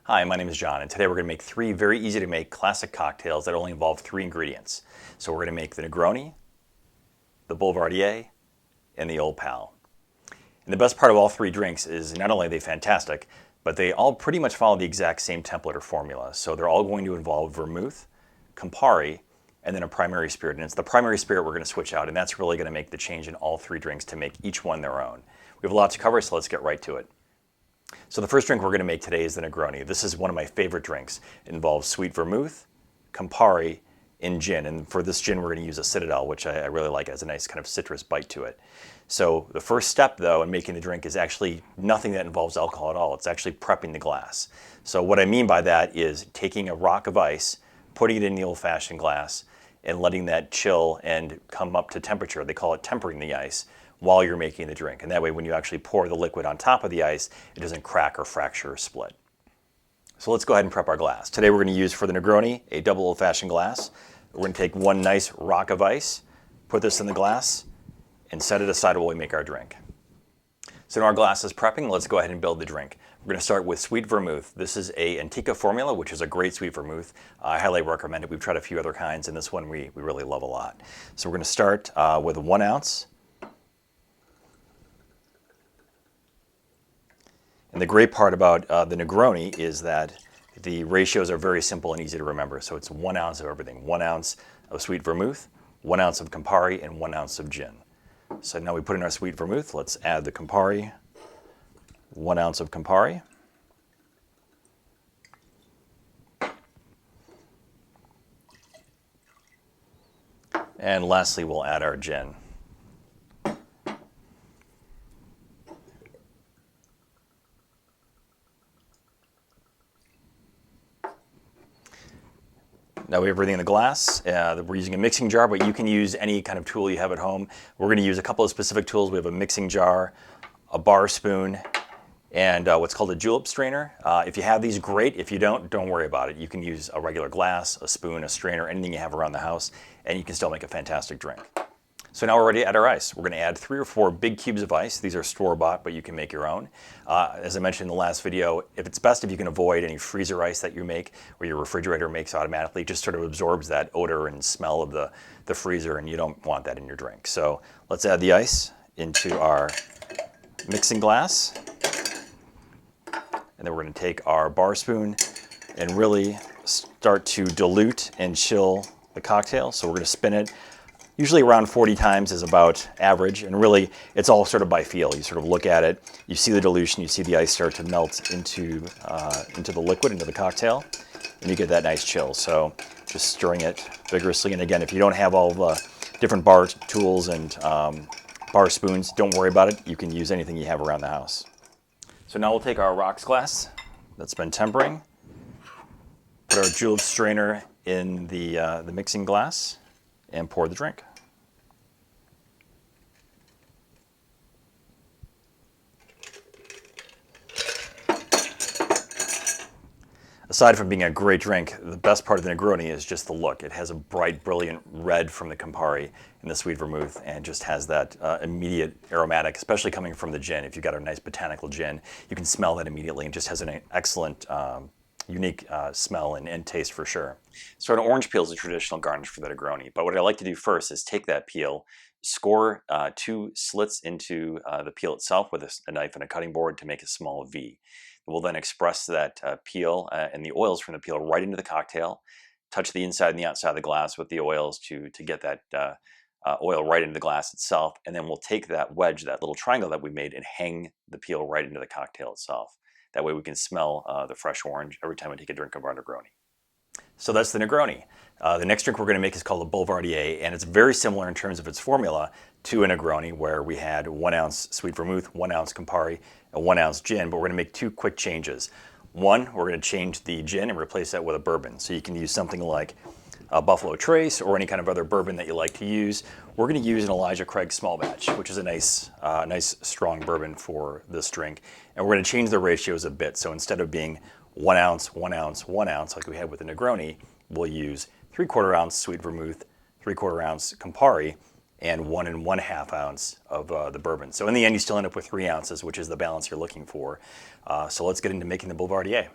Hi, my name is John, and today we're going to make three very easy to make classic cocktails that only involve three ingredients. So we're going to make the Negroni, the Boulevardier, and the Old Pal. And the best part of all three drinks is not only are they fantastic, but they all pretty much follow the exact same template or formula. So they're all going to involve vermouth, Campari, and then a primary spirit. And it's the primary spirit we're going to switch out, and that's really going to make the change in all three drinks to make each one their own. We have a lot to cover, so let's get right to it. So the first drink we're going to make today is the Negroni. This is one of my favorite drinks. It involves sweet vermouth, Campari, and gin. And for this gin, we're going to use a Citadelle, which I really like. It has a nice kind of citrus bite to it. So the first step, though, in making the drink is actually nothing that involves alcohol at all. It's actually prepping the glass. So what I mean by that is taking a rock of ice, putting it in the old-fashioned glass, and letting that chill and come up to temperature. They call it tempering the ice while you're making the drink. And that way, when you actually pour the liquid on top of the ice, it doesn't crack or fracture or split. So let's go ahead and prep our glass. Today we're going to use for the Negroni a double old-fashioned glass. We're going to take one nice rock of ice, put this in the glass, and set it aside while we make our drink. So now our glass is prepping, let's go ahead and build the drink. We're going to start with sweet vermouth. This is a Antica Formula, which is a great sweet vermouth. I highly recommend it. We've tried a few other kinds, and this one we really love a lot. So we're going to start with 1 ounce. And the great part about the Negroni is that the ratios are very simple and easy to remember. So it's 1 ounce of everything. 1 ounce of sweet vermouth, 1 ounce of Campari, and 1 ounce of gin. So now we put in our sweet vermouth. Let's add the Campari, 1 ounce of Campari. And lastly, we'll add our gin. Now we have everything in the glass. We're using a mixing jar, but you can use any kind of tool you have at home. We're going to use a couple of specific tools. We have a mixing jar, a bar spoon, and what's called a julep strainer. If you have these, great. If you don't worry about it. You can use a regular glass, a spoon, a strainer, anything you have around the house, and you can still make a fantastic drink. So now we're ready to add our ice. We're going to add 3 or 4 big cubes of ice. These are store-bought, but you can make your own. As I mentioned in the last video, it's best if you can avoid any freezer ice that you make or your refrigerator makes automatically. It just sort of absorbs that odor and smell of the freezer, and you don't want that in your drink. So let's add the ice into our mixing glass. And then we're going to take our bar spoon and really start to dilute and chill the cocktail. So we're going to spin it. Usually around 40 times is about average, and really it's all sort of by feel. You sort of look at it, you see the dilution, you see the ice start to melt into the liquid, into the cocktail, and you get that nice chill. So just stirring it vigorously. And again, if you don't have all the different bar tools and bar spoons, don't worry about it. You can use anything you have around the house. So now we'll take our rocks glass that's been tempering, put our julep strainer in the mixing glass, and pour the drink. Aside from being a great drink, the best part of the Negroni is just the look. It has a bright, brilliant red from the Campari and the sweet vermouth, and just has that immediate aromatic, especially coming from the gin. If you've got a nice botanical gin, you can smell that immediately, and just has an excellent unique smell and taste for sure. So an orange peel is a traditional garnish for the Negroni, but what I like to do first is take that peel, score 2 slits into the peel itself with a knife and a cutting board to make a small V. We'll then express that peel and the oils from the peel right into the cocktail, touch the inside and the outside of the glass with the oils to get that oil right into the glass itself, and then we'll take that wedge, that little triangle that we made, and hang the peel right into the cocktail itself. That way we can smell the fresh orange every time we take a drink of our Negroni. So that's the Negroni. The next drink we're going to make is called the Boulevardier, and it's very similar in terms of its formula to a Negroni, where we had 1 ounce sweet vermouth, 1 ounce Campari, and 1 ounce gin, but we're going to make 2 quick changes. One, we're going to change the gin and replace that with a bourbon. So you can use something like a Buffalo Trace or any kind of other bourbon that you like to use. We're going to use an Elijah Craig small batch, which is a nice strong bourbon for this drink. And we're going to change the ratios a bit. So instead of being 1 ounce, 1 ounce, 1 ounce like we had with the Negroni, we'll use 3/4 ounce sweet vermouth, 3/4 ounce Campari, and 1 1/2 ounce of the bourbon. So in the end, you still end up with 3 ounces, which is the balance you're looking for. So let's get into making the Boulevardier.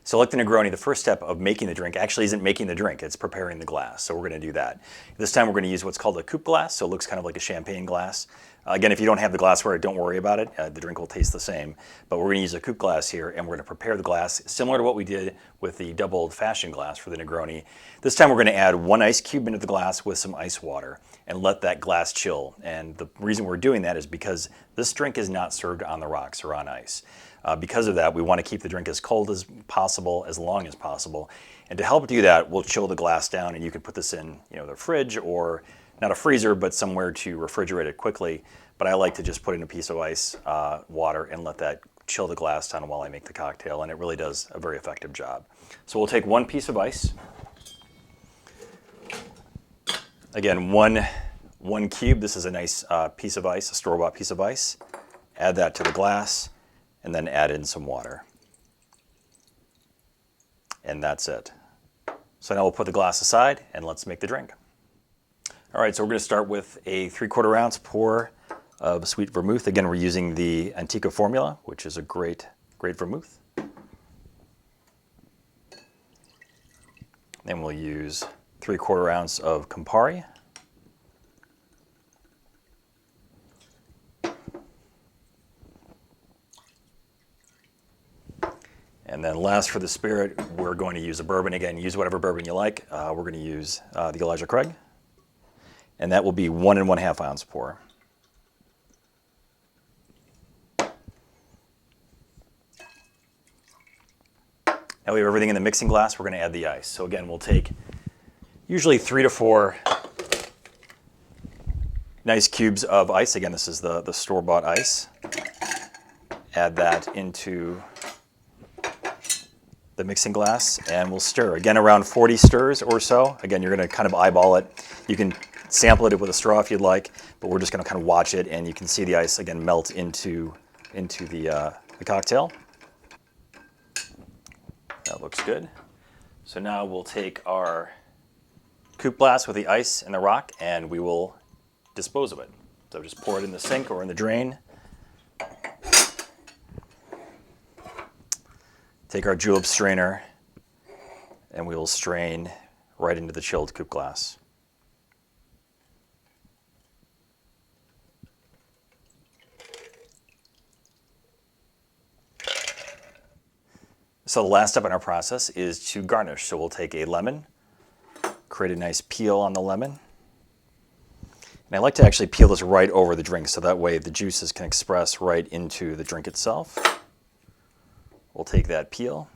So like the Negroni, the first step of making the drink actually isn't making the drink, it's preparing the glass. So we're going to do that. This time we're going to use what's called a coupe glass, so it looks kind of like a champagne glass. Again, if you don't have the glassware, don't worry about it. The drink will taste the same. But we're going to use a coupe glass here, and we're going to prepare the glass similar to what we did with the double old-fashioned glass for the Negroni. This time we're going to add 1 ice cube into the glass with some ice water and let that glass chill. And the reason we're doing that is because this drink is not served on the rocks or on ice. Because of that, we want to keep the drink as cold as possible, as long as possible. And to help do that, we'll chill the glass down, and you can put this in, the fridge, or not a freezer, but somewhere to refrigerate it quickly. But I like to just put in a piece of ice water and let that chill the glass down while I make the cocktail, and it really does a very effective job. So we'll take 1 piece of ice. Again, one cube. This is a nice piece of ice, a store-bought piece of ice. Add that to the glass, and then add in some water. And that's it. So now we'll put the glass aside and let's make the drink. All right, so we're going to start with a 3/4 ounce pour of sweet vermouth. Again, we're using the Antica Formula, which is a great vermouth. Then we'll use 3/4 ounce of Campari. And then last for the spirit, we're going to use a bourbon. Again, use whatever bourbon you like. We're going to use the Elijah Craig. And that will be 1 1/2 ounce pour. Now we have everything in the mixing glass. We're going to add the ice. So again, we'll take usually 3 to 4 nice cubes of ice. Again, this is the store-bought ice. Add that into the mixing glass, and we'll stir. Again, around 40 stirs or so. Again, you're going to kind of eyeball it. You can sample it with a straw if you'd like, but we're just going to kind of watch it, and you can see the ice again melt into the cocktail. That looks good. So now we'll take our coupe glass with the ice and the rock, and we will dispose of it. So just pour it in the sink or in the drain. Take our julep strainer, and we will strain right into the chilled coupe glass. So the last step in our process is to garnish. So we'll take a lemon, create a nice peel on the lemon. And I like to actually peel this right over the drink so that way the juices can express right into the drink itself. We'll take that peel,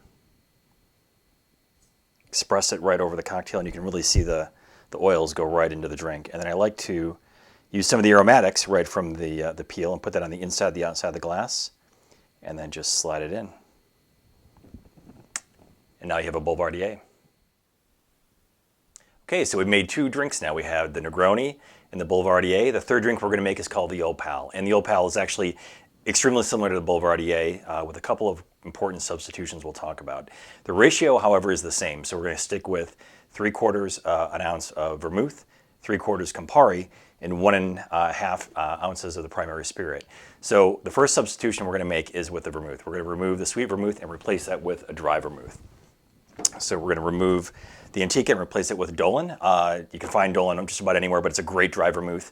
express it right over the cocktail, and you can really see the oils go right into the drink. And then I like to use some of the aromatics right from the peel and put that on the inside, the outside of the glass, and then just slide it in. And now you have a Boulevardier. Okay, so we've made 2 drinks now. We have the Negroni and the Boulevardier. The third drink we're going to make is called the Old Pal. And the Old Pal is actually extremely similar to the Boulevardier with a couple of important substitutions we'll talk about. The ratio, however, is the same. So we're going to stick with 3/4 an ounce of vermouth, 3/4 Campari, and 1 1/2 ounces of the primary spirit. So the first substitution we're going to make is with the vermouth. We're going to remove the sweet vermouth and replace that with a dry vermouth. So we're going to remove the Antica and replace it with Dolin. You can find Dolin just about anywhere, but it's a great dry vermouth,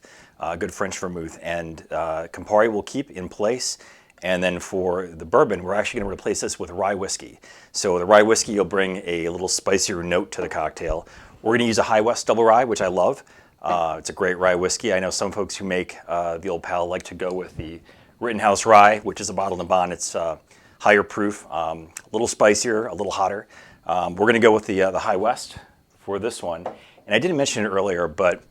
good French vermouth. And Campari will keep in place. And then for the bourbon, we're actually going to replace this with rye whiskey. So the rye whiskey will bring a little spicier note to the cocktail. We're going to use a West Double Rye, which I love. It's a great rye whiskey. I know some folks who make the Old Pal like to go with the Rittenhouse Rye, which is a bottled and bond. It's higher proof, a little spicier, a little hotter. We're going to go with the High West for this one. And I didn't mention it earlier, but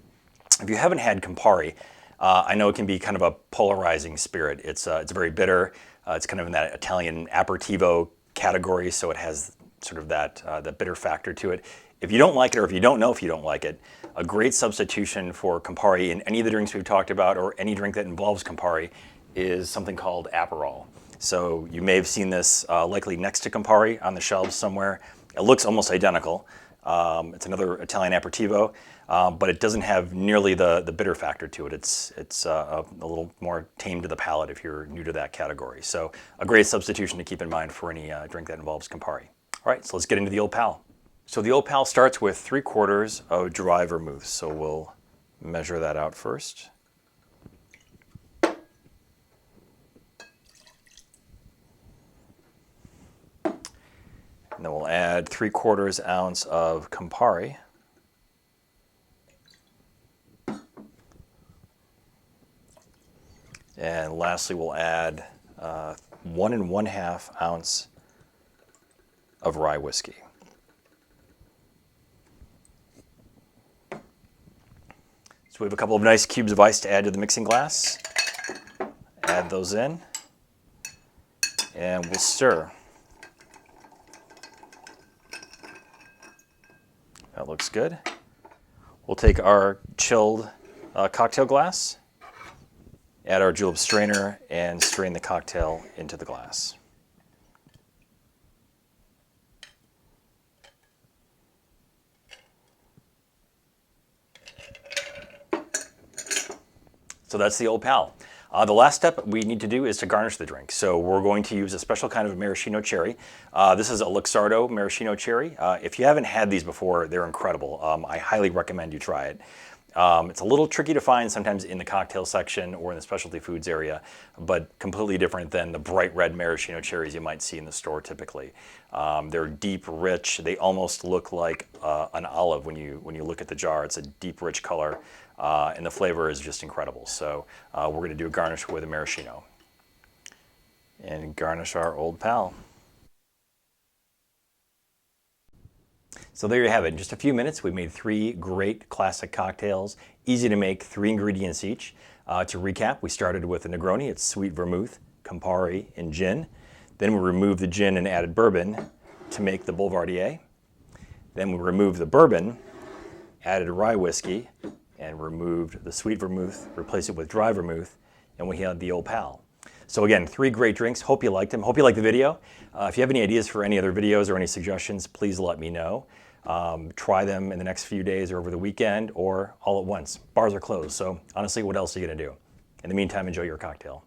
if you haven't had Campari, I know it can be kind of a polarizing spirit. It's very bitter. It's kind of in that Italian aperitivo category, so it has sort of that bitter factor to it. If you don't like it, or if you don't know if you don't like it, a great substitution for Campari in any of the drinks we've talked about, or any drink that involves Campari, is something called Aperol. So you may have seen this likely next to Campari on the shelves somewhere. It looks almost identical. It's another Italian aperitivo, but it doesn't have nearly the bitter factor to it. It's a little more tame to the palate if you're new to that category. So a great substitution to keep in mind for any drink that involves Campari. All right, so let's get into the Old Pal. So the Old Pal starts with 3/4 of dry vermouth. So we'll measure that out first. And then we'll add 3/4 ounce of Campari. And lastly, we'll add 1 1/2 ounce of rye whiskey. So we have a couple of nice cubes of ice to add to the mixing glass. Add those in, and we'll stir. That looks good. We'll take our chilled cocktail glass, add our julep strainer, and strain the cocktail into the glass. So that's the Old Pal. The last step we need to do is to garnish the drink. So we're going to use a special kind of maraschino cherry. This is a Luxardo maraschino cherry. If you haven't had these before, they're incredible. I highly recommend you try it. It's a little tricky to find sometimes in the cocktail section or in the specialty foods area, but completely different than the bright red maraschino cherries you might see in the store typically. They're deep, rich. They almost look like an olive when you look at the jar. It's a deep, rich color, and the flavor is just incredible. So we're going to do a garnish with a maraschino and garnish our Old Pal. So there you have it. In just a few minutes, we made 3 great classic cocktails, easy to make, 3 ingredients each. To recap, we started with a Negroni. It's sweet vermouth, Campari, and gin. Then we removed the gin and added bourbon to make the Boulevardier. Then we removed the bourbon, added rye whiskey, and removed the sweet vermouth, replaced it with dry vermouth, and we had the Old Pal. So again, 3 great drinks. Hope you liked them. Hope you liked the video. If you have any ideas for any other videos or any suggestions, please let me know. Try them in the next few days or over the weekend or all at once. Bars are closed, so honestly, what else are you going to do? In the meantime, enjoy your cocktail.